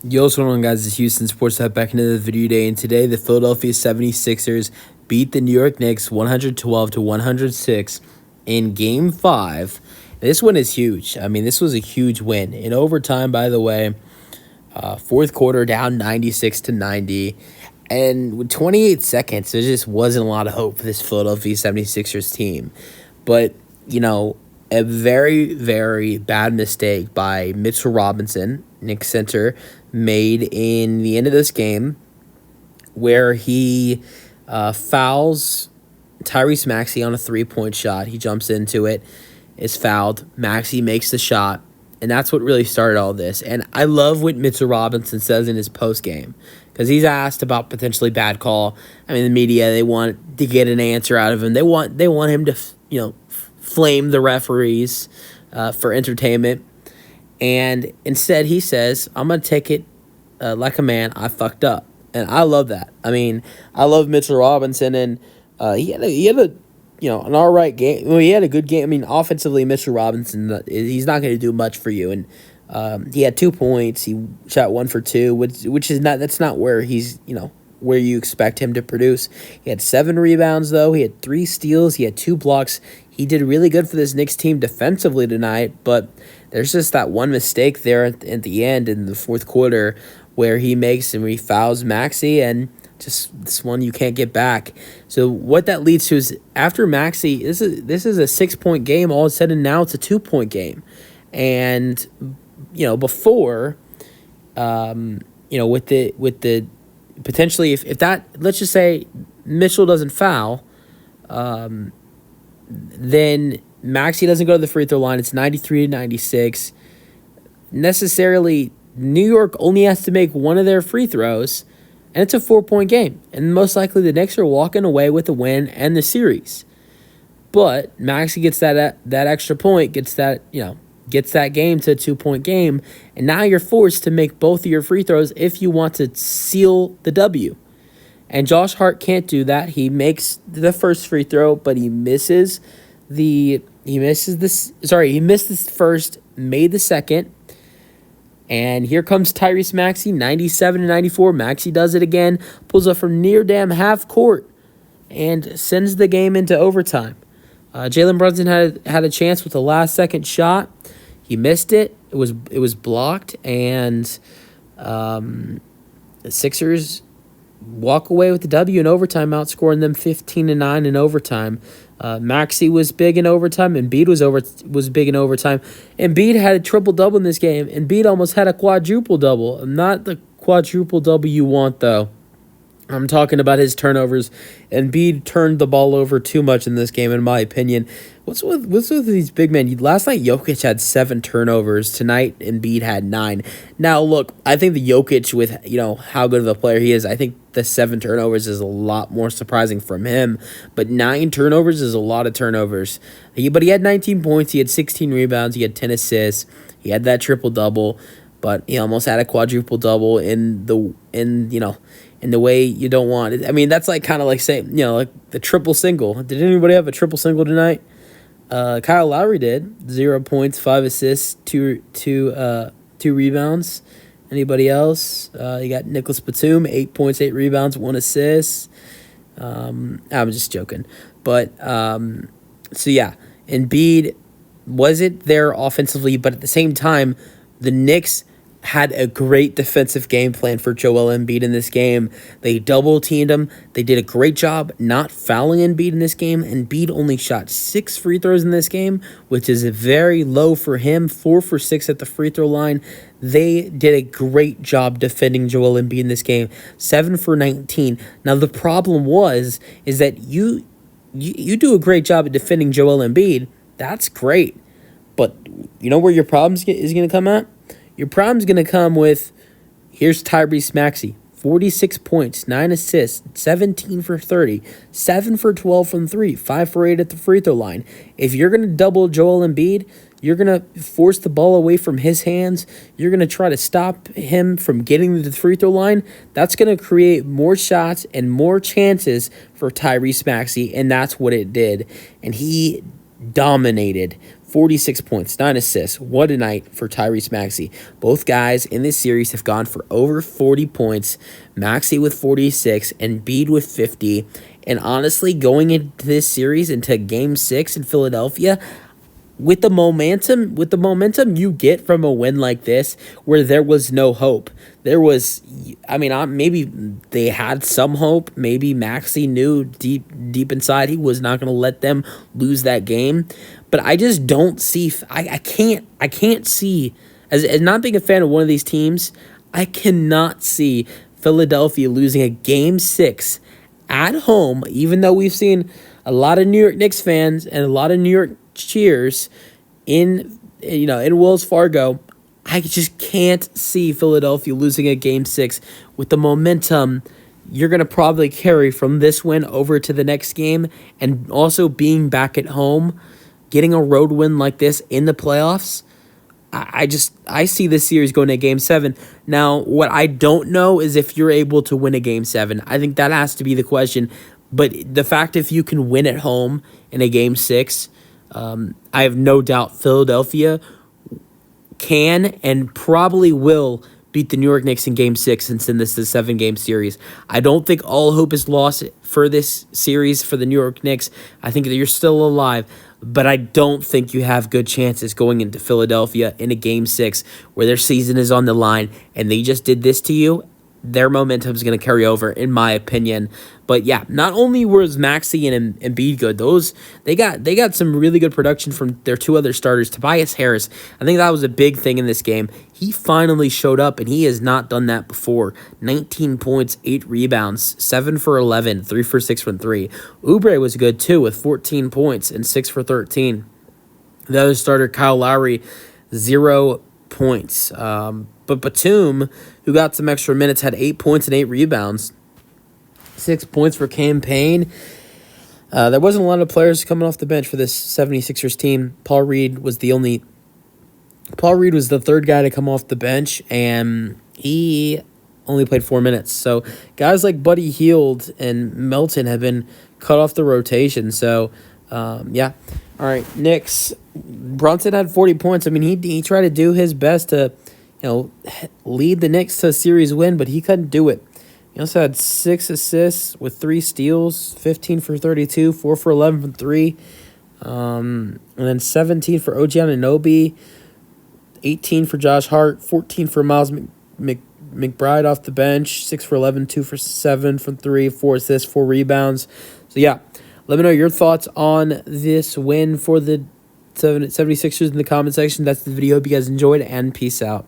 Yo, what's going on, guys? It's Houston Sports Hub back into the video today, and today the Philadelphia 76ers beat the New York Knicks 112 to 106 in Game 5. This win is huge. I mean, this was a huge win. In overtime, by the way, fourth quarter down 96 to 90, and with 28 seconds, there just wasn't a lot of hope for this Philadelphia 76ers team. But, a very, very bad mistake by Mitchell Robinson, Knicks center, made in the end of this game where he fouls Tyress Maxey on a three-point shot. He jumps into it, is fouled. Maxey makes the shot, and that's what really started all this. And I love what Mitchell Robinson says in his postgame because he's asked about potentially bad call. I mean, the media, they want to get an answer out of him. They want him to, flame the referees for entertainment. And instead, he says, I'm going to take it like a man. I fucked up. And I love that. I mean, I love Mitchell Robinson, and he had a an all right game. Well, he had a good game. I mean, offensively, Mitchell Robinson, he's not going to do much for you. And he had 2 points. He shot 1 for 2, which is that's not where he's, where you expect him to produce. He had 7 rebounds, though. He had 3 steals. He had 2 blocks. He did really good for this Knicks team defensively tonight, but there's just that one mistake there at the end in the fourth quarter where he fouls Maxey, and just this one you can't get back. So what that leads to is after Maxey, this is a 6-point game. All of a sudden now it's a 2-point game, and before, with the potentially if that, let's just say Mitchell doesn't foul, then Maxey doesn't go to the free throw line. It's 93 to 96. Necessarily, New York only has to make one of their free throws, and it's a 4-point game. And most likely the Knicks are walking away with the win and the series. But Maxey gets that extra point, gets that game to a 2-point game, and now you're forced to make both of your free throws if you want to seal the W. And Josh Hart can't do that. He makes the first free throw, but he misses the first, made the second. And here comes Tyress Maxey, 97 to 94. Maxey does it again, pulls up from near damn half court, and sends the game into overtime. Jalen Brunson had a chance with the last second shot. He missed it. It was blocked, and the Sixers walk away with the W in overtime, outscoring them 15-9 in overtime. Maxey was big in overtime. Embiid was big in overtime. Embiid had a triple-double in this game. Embiid almost had a quadruple-double. Not the quadruple-double you want, though. I'm talking about his turnovers. Embiid turned the ball over too much in this game, in my opinion. What's with these big men? Last night, Jokic had 7 turnovers. Tonight, Embiid had 9. Now, look, I think the Jokic, with how good of a player he is, I think the 7 turnovers is a lot more surprising from him. But 9 turnovers is a lot of turnovers. But he had 19 points. He had 16 rebounds. He had 10 assists. He had that triple-double. But he almost had a quadruple-double in the way you don't want it. I mean, that's kind of like saying, like the triple single. Did anybody have a triple single tonight? Kyle Lowry did. 0 points, 5 assists, 2 rebounds. Anybody else? You got Nicholas Batum, 8 points, 8 rebounds, 1 assist. I'm just joking. But, Embiid wasn't there offensively, but at the same time, the Knicks had a great defensive game plan for Joel Embiid in this game. They double-teamed him. They did a great job not fouling Embiid in this game. Embiid only shot 6 free throws in this game, which is very low for him, 4 for 6 at the free throw line. They did a great job defending Joel Embiid in this game, 7 for 19. Now, the problem is that you do a great job at defending Joel Embiid. That's great. But you know where your problem is going to come at? Your problem's going to come with, here's Tyrese Maxey, 46 points, 9 assists, 17 for 30, 7 for 12 from 3, 5 for 8 at the free throw line. If you're going to double Joel Embiid, you're going to force the ball away from his hands. You're going to try to stop him from getting to the free throw line. That's going to create more shots and more chances for Tyrese Maxey, and that's what it did. And he dominated 46 points, 9 assists. What a night for Tyress Maxey. Both guys in this series have gone for over 40 points. Maxey with 46 and Embiid with 50. And honestly, going into this series, into Game 6 in Philadelphia, with the momentum you get from a win like this, where there was no hope. Maybe they had some hope. Maybe Maxey knew deep inside he was not going to let them lose that game. But I just don't see. I can't see, as not being a fan of one of these teams, I cannot see Philadelphia losing a Game 6 at home, even though we've seen a lot of New York Knicks fans and a lot of New York cheers in Wells Fargo. I just can't see Philadelphia losing a Game 6 with the momentum you're going to probably carry from this win over to the next game, and also being back at home, getting a road win like this in the playoffs. I see this series going to Game 7. Now, what I don't know is if you're able to win a Game 7. I think that has to be the question. But the fact if you can win at home in a Game 6, I have no doubt Philadelphia can and probably will beat the New York Knicks in Game 6, since this is a 7-game series. I don't think all hope is lost for this series for the New York Knicks. I think that you're still alive, but I don't think you have good chances going into Philadelphia in a Game 6 where their season is on the line and they just did this to you. Their momentum is going to carry over, in my opinion. But yeah, not only was Maxey and Embiid good, they got some really good production from their two other starters. Tobias Harris, I think that was a big thing in this game. He finally showed up, and he has not done that before. 19 points, 8 rebounds, 7 for 11, 3 for 6 from 3. Oubre was good too with 14 points and 6 for 13. The other starter, Kyle Lowry, 0 points. But Batum, who got some extra minutes, had 8 points and 8 rebounds. 6 points for campaign. There wasn't a lot of players coming off the bench for this 76ers team. Paul Reed was the third guy to come off the bench, and he only played 4 minutes. So guys like Buddy Hield and Melton have been cut off the rotation. So, yeah. All right, Knicks. Brunson had 40 points. I mean, he tried to do his best to, lead the Knicks to a series win, but he couldn't do it. He also had 6 assists with 3 steals, 15 for 32, 4 for 11 from 3, and then 17 for OG Anunoby, 18 for Josh Hart, 14 for Miles McBride off the bench, 6 for 11, 2 for 7 from 3, 4 assists, 4 rebounds. So, yeah, let me know your thoughts on this win for the 76ers in the comment section. That's the video. Hope you guys enjoyed, and peace out.